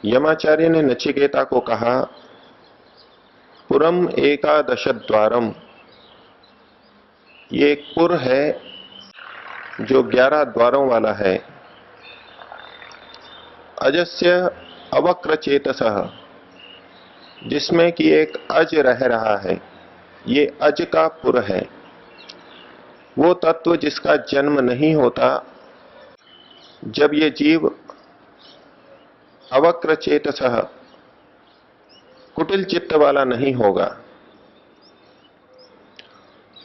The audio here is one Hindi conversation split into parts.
यमाचार्य ने नचिकेता को कहा, पुरम एकादश द्वारम, ये एक पुर है जो 11 द्वारों वाला है। अजस्य अवक्र चेतसः, जिसमें कि एक अज रह रहा है, ये अज का पुर है। वो तत्व जिसका जन्म नहीं होता, जब ये जीव अवक्र चेतसः, कुटिल चित्त वाला नहीं होगा।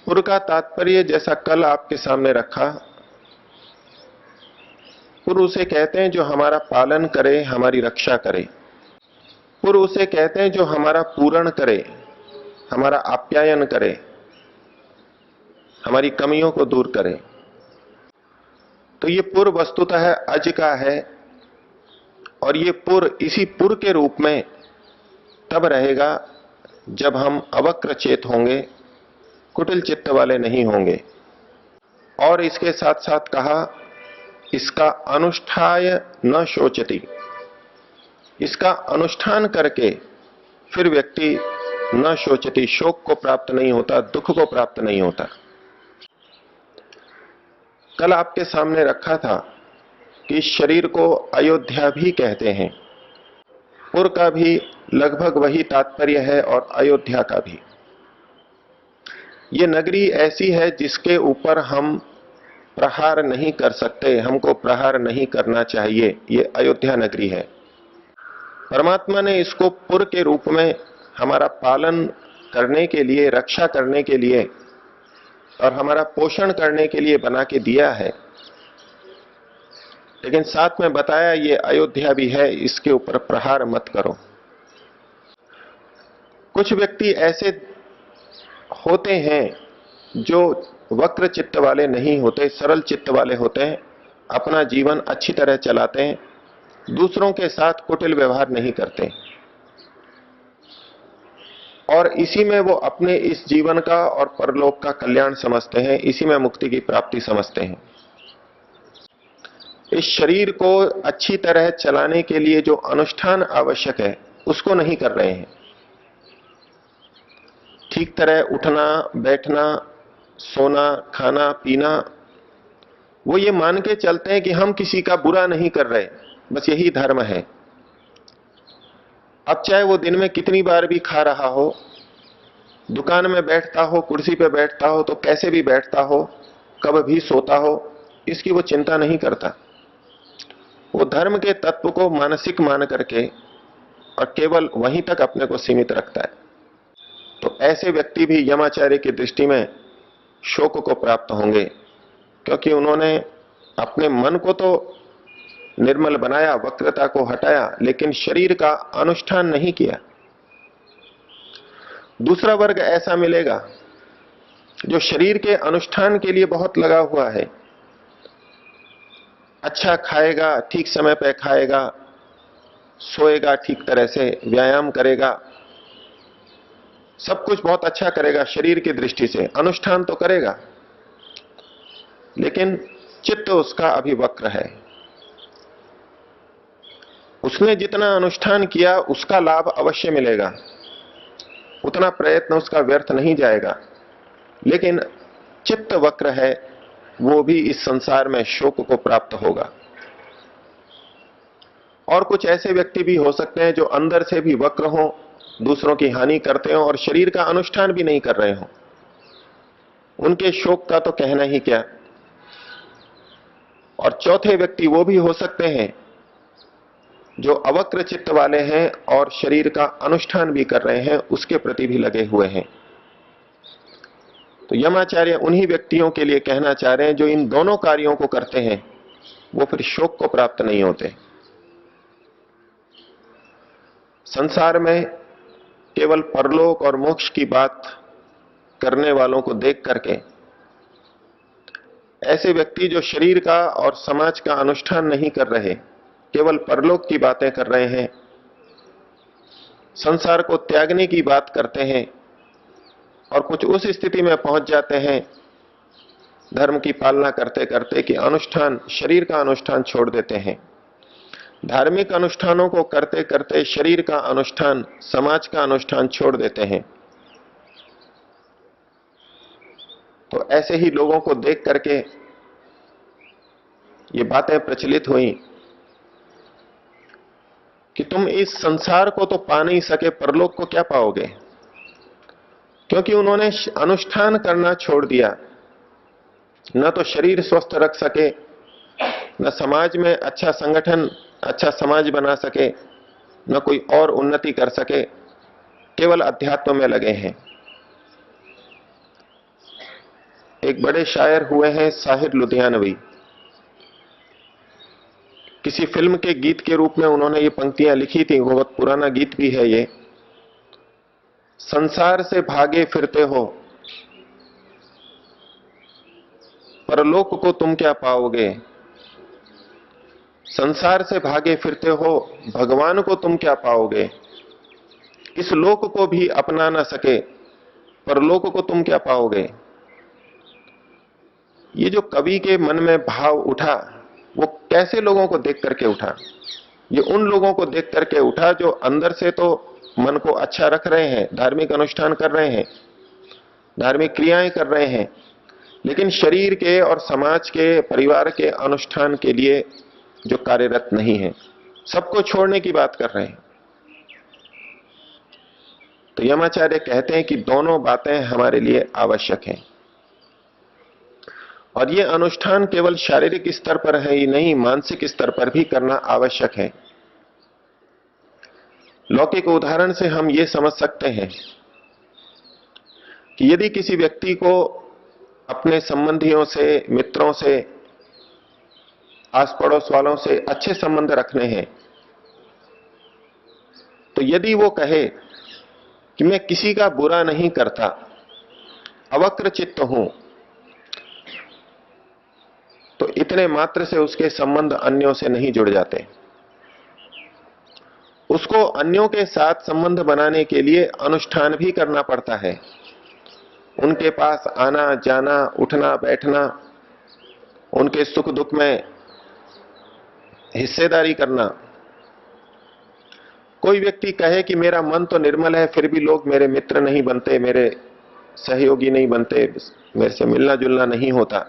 पुर का तात्पर्य जैसा कल आपके सामने रखा, पुर उसे कहते हैं जो हमारा पालन करे, हमारी रक्षा करे। पुर उसे कहते हैं जो हमारा पूर्ण करे, हमारा आप्यायन करे, हमारी कमियों को दूर करे। तो ये पुर वस्तुतः अज का है, और ये पुर इसी पुर के रूप में तब रहेगा जब हम अवक्र चेत होंगे, कुटिल चित्त वाले नहीं होंगे। और इसके साथ साथ कहा, इसका अनुष्ठाय न शोचति, इसका अनुष्ठान करके फिर व्यक्ति न शोचति, शोक को प्राप्त नहीं होता, दुख को प्राप्त नहीं होता। कल आपके सामने रखा था कि शरीर को अयोध्या भी कहते हैं। पुर का भी लगभग वही तात्पर्य है और अयोध्या का भी। ये नगरी ऐसी है जिसके ऊपर हम प्रहार नहीं कर सकते, हमको प्रहार नहीं करना चाहिए। ये अयोध्या नगरी है। परमात्मा ने इसको पुर के रूप में हमारा पालन करने के लिए, रक्षा करने के लिए और हमारा पोषण करने के लिए बना के दिया है। लेकिन साथ में बताया ये अयोध्या भी है, इसके ऊपर प्रहार मत करो। कुछ व्यक्ति ऐसे होते हैं जो वक्र चित्त वाले नहीं होते, सरल चित्त वाले होते हैं, अपना जीवन अच्छी तरह चलाते हैं, दूसरों के साथ कुटिल व्यवहार नहीं करते, और इसी में वो अपने इस जीवन का और परलोक का कल्याण समझते हैं, इसी में मुक्ति की प्राप्ति समझते हैं। इस शरीर को अच्छी तरह चलाने के लिए जो अनुष्ठान आवश्यक है उसको नहीं कर रहे हैं। ठीक तरह उठना, बैठना, सोना, खाना, पीना, वो ये मान के चलते हैं कि हम किसी का बुरा नहीं कर रहे, बस यही धर्म है। अब चाहे वो दिन में कितनी बार भी खा रहा हो, दुकान में बैठता हो, कुर्सी पे बैठता हो, तो कैसे भी बैठता हो, कब भी सोता हो, इसकी वो चिंता नहीं करता। वो धर्म के तत्व को मानसिक मान करके और केवल वहीं तक अपने को सीमित रखता है। तो ऐसे व्यक्ति भी यमाचार्य की दृष्टि में शोक को प्राप्त होंगे, क्योंकि उन्होंने अपने मन को तो निर्मल बनाया, वक्रता को हटाया, लेकिन शरीर का अनुष्ठान नहीं किया। दूसरा वर्ग ऐसा मिलेगा जो शरीर के अनुष्ठान के लिए बहुत लगा हुआ है। अच्छा खाएगा, ठीक समय पर खाएगा, सोएगा ठीक तरह से, व्यायाम करेगा, सब कुछ बहुत अच्छा करेगा शरीर की दृष्टि से, अनुष्ठान तो करेगा, लेकिन चित्त उसका अभी वक्र है। उसने जितना अनुष्ठान किया उसका लाभ अवश्य मिलेगा, उतना प्रयत्न उसका व्यर्थ नहीं जाएगा, लेकिन चित्त वक्र है, वो भी इस संसार में शोक को प्राप्त होगा। और कुछ ऐसे व्यक्ति भी हो सकते हैं जो अंदर से भी वक्र हों, दूसरों की हानि करते हो और शरीर का अनुष्ठान भी नहीं कर रहे हो, उनके शोक का तो कहना ही क्या। और चौथे व्यक्ति वो भी हो सकते हैं जो अवक्र चित्त वाले हैं और शरीर का अनुष्ठान भी कर रहे हैं, उसके प्रति भी लगे हुए हैं। तो यमाचार्य उन्हीं व्यक्तियों के लिए कहना चाह रहे हैं जो इन दोनों कार्यों को करते हैं, वो फिर शोक को प्राप्त नहीं होते। संसार में केवल परलोक और मोक्ष की बात करने वालों को देख करके ऐसे व्यक्ति जो शरीर का और समाज का अनुष्ठान नहीं कर रहे, केवल परलोक की बातें कर रहे हैं, संसार को त्यागने की बात करते हैं और कुछ उस स्थिति में पहुंच जाते हैं धर्म की पालना करते करते कि अनुष्ठान, शरीर का अनुष्ठान छोड़ देते हैं। धार्मिक अनुष्ठानों को करते करते शरीर का अनुष्ठान, समाज का अनुष्ठान छोड़ देते हैं। तो ऐसे ही लोगों को देख करके ये बातें प्रचलित हुई कि तुम इस संसार को तो पा नहीं सके, परलोक को क्या पाओगे? क्योंकि उन्होंने अनुष्ठान करना छोड़ दिया। न तो शरीर स्वस्थ रख सके, न समाज में अच्छा संगठन, अच्छा समाज बना सके, न कोई और उन्नति कर सके, केवल अध्यात्म में लगे हैं। एक बड़े शायर हुए हैं साहिर लुधियानवी। किसी फिल्म के गीत के रूप में उन्होंने ये पंक्तियां लिखी थी, वो बहुत पुराना गीत भी है ये। संसार से भागे फिरते हो, परलोक को तुम क्या पाओगे? संसार से भागे फिरते हो, भगवान को तुम क्या पाओगे? इस लोक को भी अपना ना सके, परलोक को तुम क्या पाओगे? ये जो कवि के मन में भाव उठा, वो कैसे लोगों को देख करके उठा? ये उन लोगों को देख करके उठा जो अंदर से तो मन को अच्छा रख रहे हैं, धार्मिक अनुष्ठान कर रहे हैं, धार्मिक क्रियाएं कर रहे हैं, लेकिन शरीर के और समाज के, परिवार के अनुष्ठान के लिए जो कार्यरत नहीं है, सबको छोड़ने की बात कर रहे हैं। तो यमाचार्य कहते हैं कि दोनों बातें हमारे लिए आवश्यक हैं। और ये अनुष्ठान केवल शारीरिक स्तर पर है ही नहीं, मानसिक स्तर पर भी करना आवश्यक है। लौकिक उदाहरण से हम ये समझ सकते हैं कि यदि किसी व्यक्ति को अपने संबंधियों से, मित्रों से, आस पड़ोस वालों से अच्छे संबंध रखने हैं, तो यदि वो कहे कि मैं किसी का बुरा नहीं करता, अवक्र चित्त हूं, तो इतने मात्र से उसके संबंध अन्यों से नहीं जुड़ जाते। उसको अन्यों के साथ संबंध बनाने के लिए अनुष्ठान भी करना पड़ता है। उनके पास आना जाना, उठना बैठना, उनके सुख दुख में हिस्सेदारी करना। कोई व्यक्ति कहे कि मेरा मन तो निर्मल है, फिर भी लोग मेरे मित्र नहीं बनते, मेरे सहयोगी नहीं बनते, मेरे से मिलना जुलना नहीं होता,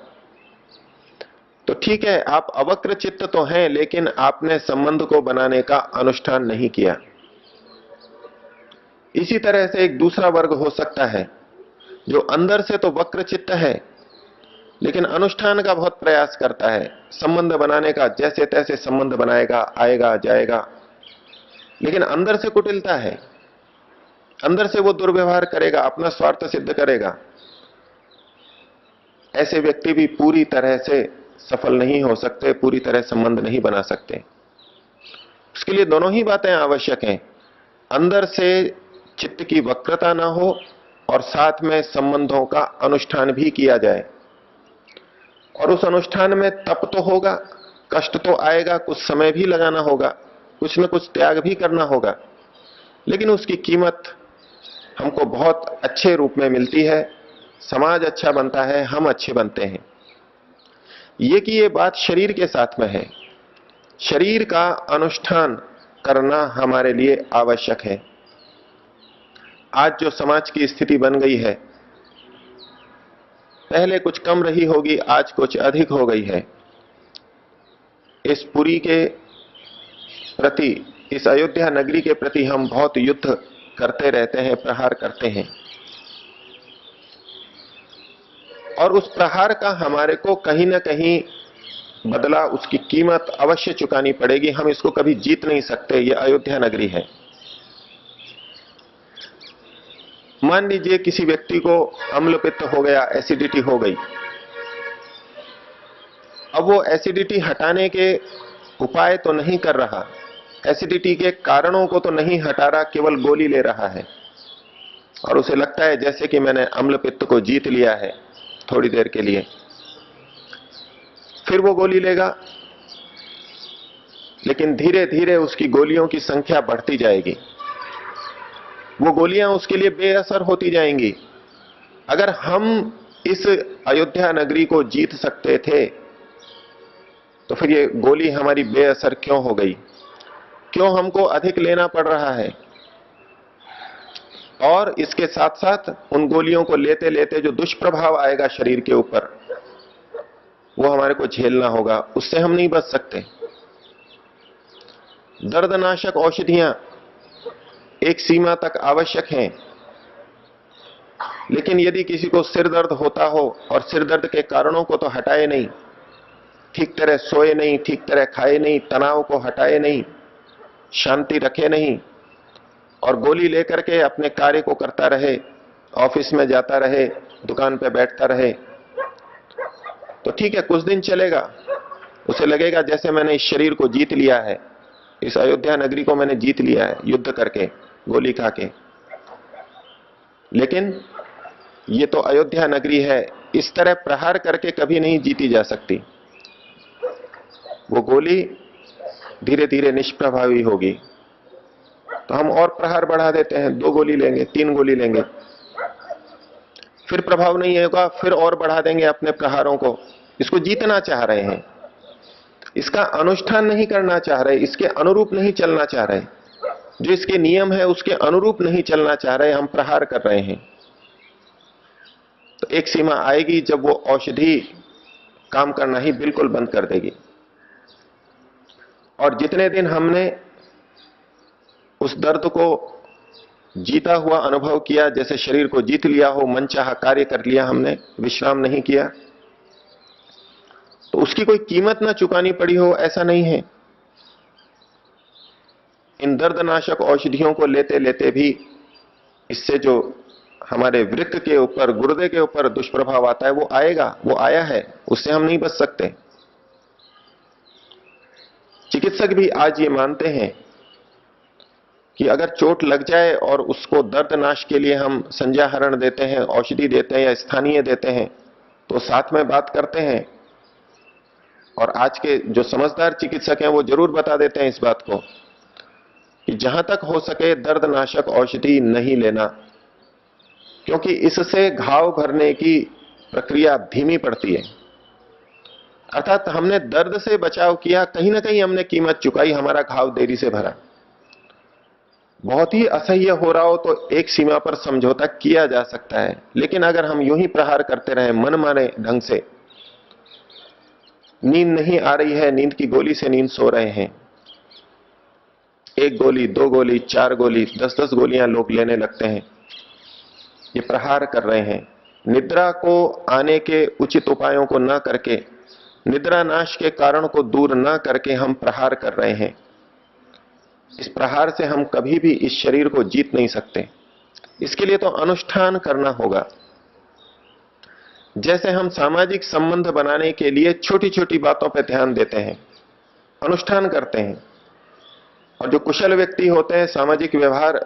तो ठीक है, आप अवक्र चित्त तो हैं, लेकिन आपने संबंध को बनाने का अनुष्ठान नहीं किया। इसी तरह से एक दूसरा वर्ग हो सकता है जो अंदर से तो वक्र चित्त है, लेकिन अनुष्ठान का बहुत प्रयास करता है, संबंध बनाने का, जैसे तैसे संबंध बनाएगा, आएगा जाएगा, लेकिन अंदर से कुटिलता है, अंदर से वो दुर्व्यवहार करेगा, अपना स्वार्थ सिद्ध करेगा। ऐसे व्यक्ति भी पूरी तरह से सफल नहीं हो सकते, पूरी तरह संबंध नहीं बना सकते। उसके लिए दोनों ही बातें आवश्यक हैं। अंदर से चित्त की वक्रता ना हो और साथ में संबंधों का अनुष्ठान भी किया जाए। और उस अनुष्ठान में तप तो होगा, कष्ट तो आएगा, कुछ समय भी लगाना होगा, कुछ न कुछ त्याग भी करना होगा, लेकिन उसकी कीमत हमको बहुत अच्छे रूप में मिलती है। समाज अच्छा बनता है, हम अच्छे बनते हैं। ये बात शरीर के साथ में है। शरीर का अनुष्ठान करना हमारे लिए आवश्यक है। आज जो समाज की स्थिति बन गई है, पहले कुछ कम रही होगी, आज कुछ अधिक हो गई है। इस पुरी के प्रति, इस अयोध्या नगरी के प्रति हम बहुत युद्ध करते रहते हैं, प्रहार करते हैं, और उस प्रहार का हमारे को कहीं ना कहीं बदला, उसकी कीमत अवश्य चुकानी पड़ेगी। हम इसको कभी जीत नहीं सकते। यह अयोध्या नगरी है। मान लीजिए किसी व्यक्ति को अम्लपित्त हो गया, एसिडिटी हो गई। अब वो एसिडिटी हटाने के उपाय तो नहीं कर रहा, एसिडिटी के कारणों को तो नहीं हटा रहा, केवल गोली ले रहा है, और उसे लगता है जैसे कि मैंने अम्लपित्त को जीत लिया है थोड़ी देर के लिए। फिर वो गोली लेगा, लेकिन धीरे धीरे उसकी गोलियों की संख्या बढ़ती जाएगी। वो गोलियां उसके लिए बेअसर होती जाएंगी। अगर हम इस अयोध्या नगरी को जीत सकते थे, तो फिर ये गोली हमारी बेअसर क्यों हो गई? क्यों हमको अधिक लेना पड़ रहा है? और इसके साथ साथ उन गोलियों को लेते लेते जो दुष्प्रभाव आएगा शरीर के ऊपर, वो हमारे को झेलना होगा, उससे हम नहीं बच सकते। दर्दनाशक औषधियां एक सीमा तक आवश्यक हैं, लेकिन यदि किसी को सिर दर्द होता हो और सिर दर्द के कारणों को तो हटाए नहीं, ठीक तरह सोए नहीं, ठीक तरह खाए नहीं, तनाव को हटाए नहीं, शांति रखे नहीं, और गोली लेकर के अपने कार्य को करता रहे, ऑफिस में जाता रहे, दुकान पे बैठता रहे, तो ठीक है, कुछ दिन चलेगा। उसे लगेगा जैसे मैंने इस शरीर को जीत लिया है, इस अयोध्या नगरी को मैंने जीत लिया है युद्ध करके, गोली खा के। लेकिन ये तो अयोध्या नगरी है, इस तरह प्रहार करके कभी नहीं जीती जा सकती। वो गोली धीरे धीरे निष्प्रभावी होगी। तो हम और प्रहार बढ़ा देते हैं, 2 गोली लेंगे, 3 गोली लेंगे, फिर प्रभाव नहीं होगा, फिर और बढ़ा देंगे अपने प्रहारों को। इसको जीतना चाह रहे हैं, इसका अनुष्ठान नहीं करना चाह रहे, इसके अनुरूप नहीं चलना चाह रहे, जो इसके नियम है उसके अनुरूप नहीं चलना चाह रहे, हम प्रहार कर रहे हैं। तो एक सीमा आएगी जब वो औषधि काम करना ही बिल्कुल बंद कर देगी। और जितने दिन हमने उस दर्द को जीता हुआ अनुभव किया, जैसे शरीर को जीत लिया हो, मनचाहा कार्य कर लिया, हमने विश्राम नहीं किया, तो उसकी कोई कीमत ना चुकानी पड़ी हो, ऐसा नहीं है। इन दर्दनाशक औषधियों को लेते लेते भी इससे जो हमारे वृक्क के ऊपर, गुर्दे के ऊपर दुष्प्रभाव आता है, वो आएगा, वो आया है, उससे हम नहीं बच सकते। चिकित्सक भी आज ये मानते हैं कि अगर चोट लग जाए और उसको दर्दनाश के लिए हम संज्ञाहरण देते हैं, औषधि देते हैं या स्थानीय देते हैं, तो साथ में बात करते हैं। और आज के जो समझदार चिकित्सक हैं वो जरूर बता देते हैं इस बात को कि जहां तक हो सके दर्दनाशक औषधि नहीं लेना, क्योंकि इससे घाव भरने की प्रक्रिया धीमी पड़ती है। अर्थात हमने दर्द से बचाव किया, कहीं ना कहीं हमने कीमत चुकाई, हमारा घाव देरी से भरा। बहुत ही असह्य हो रहा हो तो एक सीमा पर समझौता किया जा सकता है, लेकिन अगर हम यूं ही प्रहार करते रहे मनमाने ढंग से, नींद नहीं आ रही है, नींद की गोली से नींद सो रहे हैं, 1 गोली, 2 गोली, 4 गोली, 10-10 गोलियां लोग लेने लगते हैं, ये प्रहार कर रहे हैं। निद्रा को आने के उचित उपायों को ना करके, निद्रा नाश के कारण को दूर ना करके हम प्रहार कर रहे हैं। इस प्रहार से हम कभी भी इस शरीर को जीत नहीं सकते। इसके लिए तो अनुष्ठान करना होगा। जैसे हम सामाजिक संबंध बनाने के लिए छोटी छोटी बातों पर ध्यान देते हैं, अनुष्ठान करते हैं, और जो कुशल व्यक्ति होते हैं, सामाजिक व्यवहार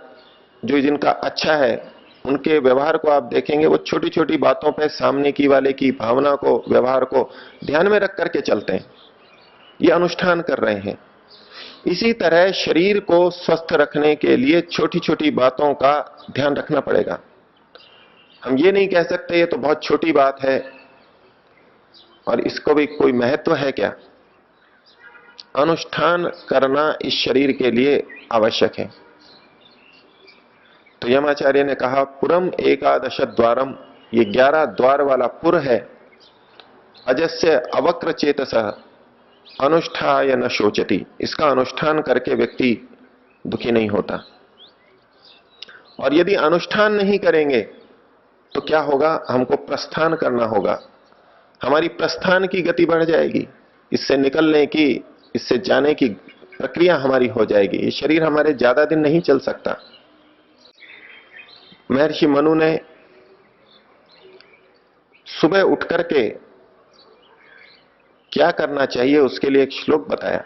जो जिनका अच्छा है, उनके व्यवहार को आप देखेंगे, वो छोटी छोटी बातों पर सामने की वाले की भावना को, व्यवहार को ध्यान में रख करके चलते हैं। ये अनुष्ठान कर रहे हैं। इसी तरह शरीर को स्वस्थ रखने के लिए छोटी छोटी बातों का ध्यान रखना पड़ेगा। हम ये नहीं कह सकते ये तो बहुत छोटी बात है और इसको भी कोई महत्व है क्या। अनुष्ठान करना इस शरीर के लिए आवश्यक है। तो यमाचार्य ने कहा, पुरम एकादश द्वारम, ये 11 द्वार वाला पुर है। अजस्य अवक्र चेतसः अनुष्ठाय न शोचति, इसका अनुष्ठान करके व्यक्ति दुखी नहीं होता। और यदि अनुष्ठान नहीं करेंगे तो क्या होगा, हमको प्रस्थान करना होगा, हमारी प्रस्थान की गति बढ़ जाएगी, इससे निकलने की, इससे जाने की प्रक्रिया हमारी हो जाएगी। ये शरीर हमारे ज्यादा दिन नहीं चल सकता। महर्षि मनु ने सुबह उठ करके क्या करना चाहिए उसके लिए एक श्लोक बताया।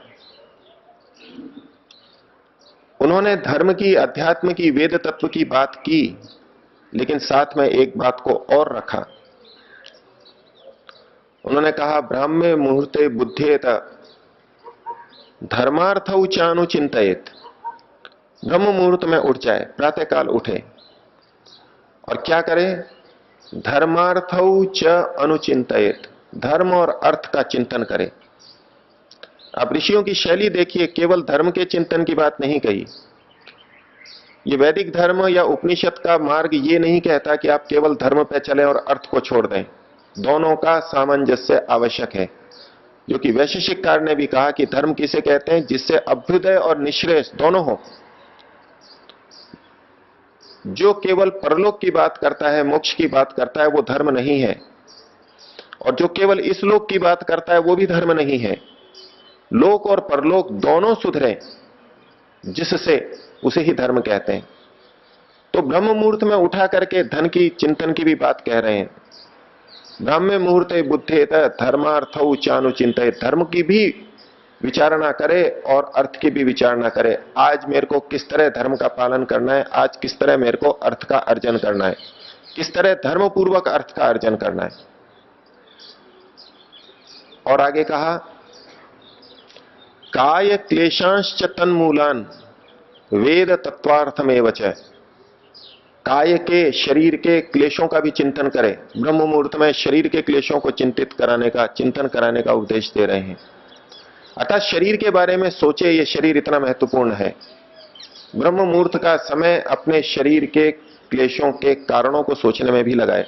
उन्होंने धर्म की, अध्यात्म की, वेद तत्व की बात की, लेकिन साथ में एक बात को और रखा। उन्होंने कहा, ब्राह्मे मुहूर्ते बुद्धेत धर्मार्थ चानु चिंतित। ब्रह्म मुहूर्त में उठ जाए, प्रातःकाल उठे और क्या करे, धर्मार्थौ च अनुचिंतयेत, धर्म और अर्थ का चिंतन करे। आप ऋषियों की शैली देखिए, केवल धर्म के चिंतन की बात नहीं कही। ये वैदिक धर्म या उपनिषद का मार्ग ये नहीं कहता कि आप केवल धर्म पे चलें और अर्थ को छोड़ दें। दोनों का सामंजस्य आवश्यक है। जो कि वैशेषिककार ने भी कहा कि धर्म किसे कहते हैं, जिससे अभ्युदय और निःश्रेयस दोनों हो। जो केवल परलोक की बात करता है, मोक्ष की बात करता है, वो धर्म नहीं है। और जो केवल इस लोक की बात करता है, वो भी धर्म नहीं है। लोक और परलोक दोनों सुधरे, जिससे उसे ही धर्म कहते हैं। तो ब्रह्म मुहूर्त में उठा करके धन की चिंतन की भी बात कह रहे हैं। ब्राह्म्य मुहूर्ते बुद्धेत धर्मार्थौ चानुचिंतयेत, धर्म की भी विचारणा करे और अर्थ की भी विचारणा करे। आज मेरे को किस तरह धर्म का पालन करना है, आज किस तरह मेरे को अर्थ का अर्जन करना है, किस तरह धर्म पूर्वक अर्थ का अर्जन करना है। और आगे कहा, काय क्लेशांश्च तन्मूलान वेद तत्वार्थमेव च, काय के, शरीर के क्लेशों का भी चिंतन करे। ब्रह्म मुहूर्त में शरीर के क्लेशों को चिंतन कराने का उपदेश दे रहे हैं। अतः शरीर के बारे में सोचे, ये शरीर इतना महत्वपूर्ण है। ब्रह्म मुहूर्त का समय अपने शरीर के क्लेशों के कारणों को सोचने में भी लगाए।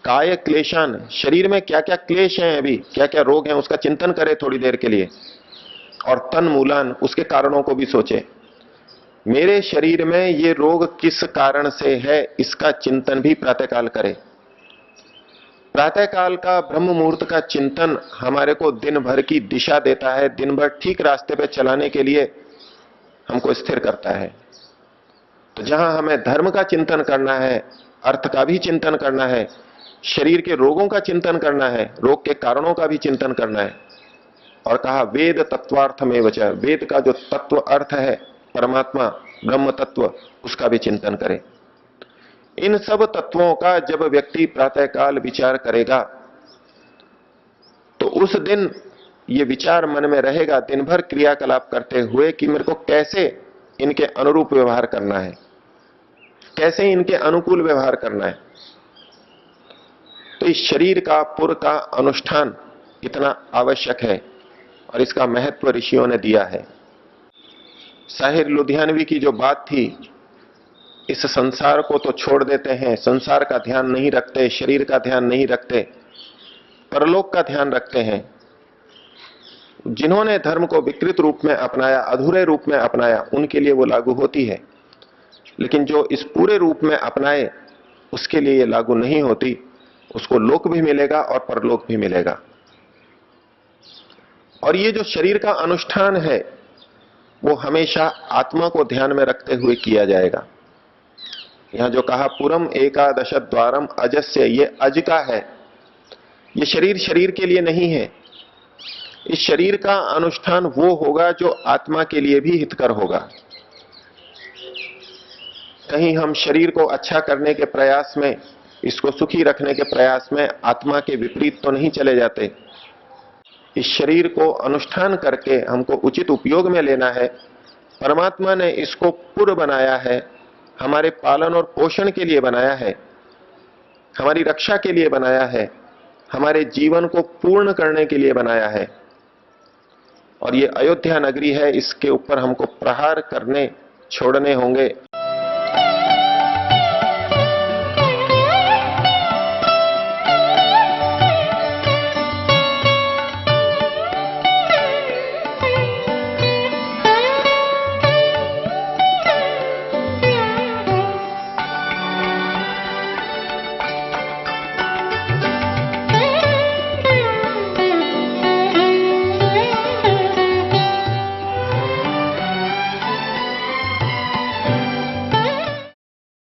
काय क्लेशान, शरीर में क्या क्या क्लेश हैं, अभी क्या क्या रोग हैं, उसका चिंतन करे थोड़ी देर के लिए। और तन मूलान, उसके कारणों को भी सोचे। मेरे शरीर में ये रोग किस कारण से है, इसका चिंतन भी प्रातःकाल करे। प्रातःकाल का ब्रह्म मुहूर्त का चिंतन हमारे को दिन भर की दिशा देता है, दिन भर ठीक रास्ते पे चलाने के लिए हमको स्थिर करता है। तो जहां हमें धर्म का चिंतन करना है, अर्थ का भी चिंतन करना है, शरीर के रोगों का चिंतन करना है, रोग के कारणों का भी चिंतन करना है। और कहा वेद तत्वार्थमेव च, वेद का जो तत्व अर्थ है, परमात्मा ब्रह्म तत्व, उसका भी चिंतन करें। इन सब तत्वों का जब व्यक्ति प्रातःकाल विचार करेगा, तो उस दिन ये विचार मन में रहेगा, दिन भर क्रियाकलाप करते हुए, कि मेरे को कैसे इनके अनुरूप व्यवहार करना है, कैसे इनके अनुकूल व्यवहार करना है। तो इस शरीर का पुर का अनुष्ठान इतना आवश्यक है और इसका महत्व ऋषियों ने दिया है। साहिर लुधियानवी की जो बात थी, इस संसार को तो छोड़ देते हैं, संसार का ध्यान नहीं रखते, शरीर का ध्यान नहीं रखते, परलोक का ध्यान रखते हैं। जिन्होंने धर्म को विकृत रूप में अपनाया, अधूरे रूप में अपनाया, उनके लिए वो लागू होती है। लेकिन जो इस पूरे रूप में अपनाए, उसके लिए ये लागू नहीं होती। उसको लोक भी मिलेगा और परलोक भी मिलेगा। और ये जो शरीर का अनुष्ठान है, वो हमेशा आत्मा को ध्यान में रखते हुए किया जाएगा। यहां जो कहा पुरम एकादश द्वारम अजस्य, ये अज का है। ये शरीर शरीर के लिए नहीं है। इस शरीर का अनुष्ठान वो होगा जो आत्मा के लिए भी हितकर होगा। कहीं हम शरीर को अच्छा करने के प्रयास में, इसको सुखी रखने के प्रयास में आत्मा के विपरीत तो नहीं चले जाते। इस शरीर को अनुष्ठान करके हमको उचित उपयोग में लेना है। परमात्मा ने इसको पुर बनाया है, हमारे पालन और पोषण के लिए बनाया है, हमारी रक्षा के लिए बनाया है, हमारे जीवन को पूर्ण करने के लिए बनाया है। और ये अयोध्या नगरी है, इसके ऊपर हमको प्रहार करने छोड़ने होंगे,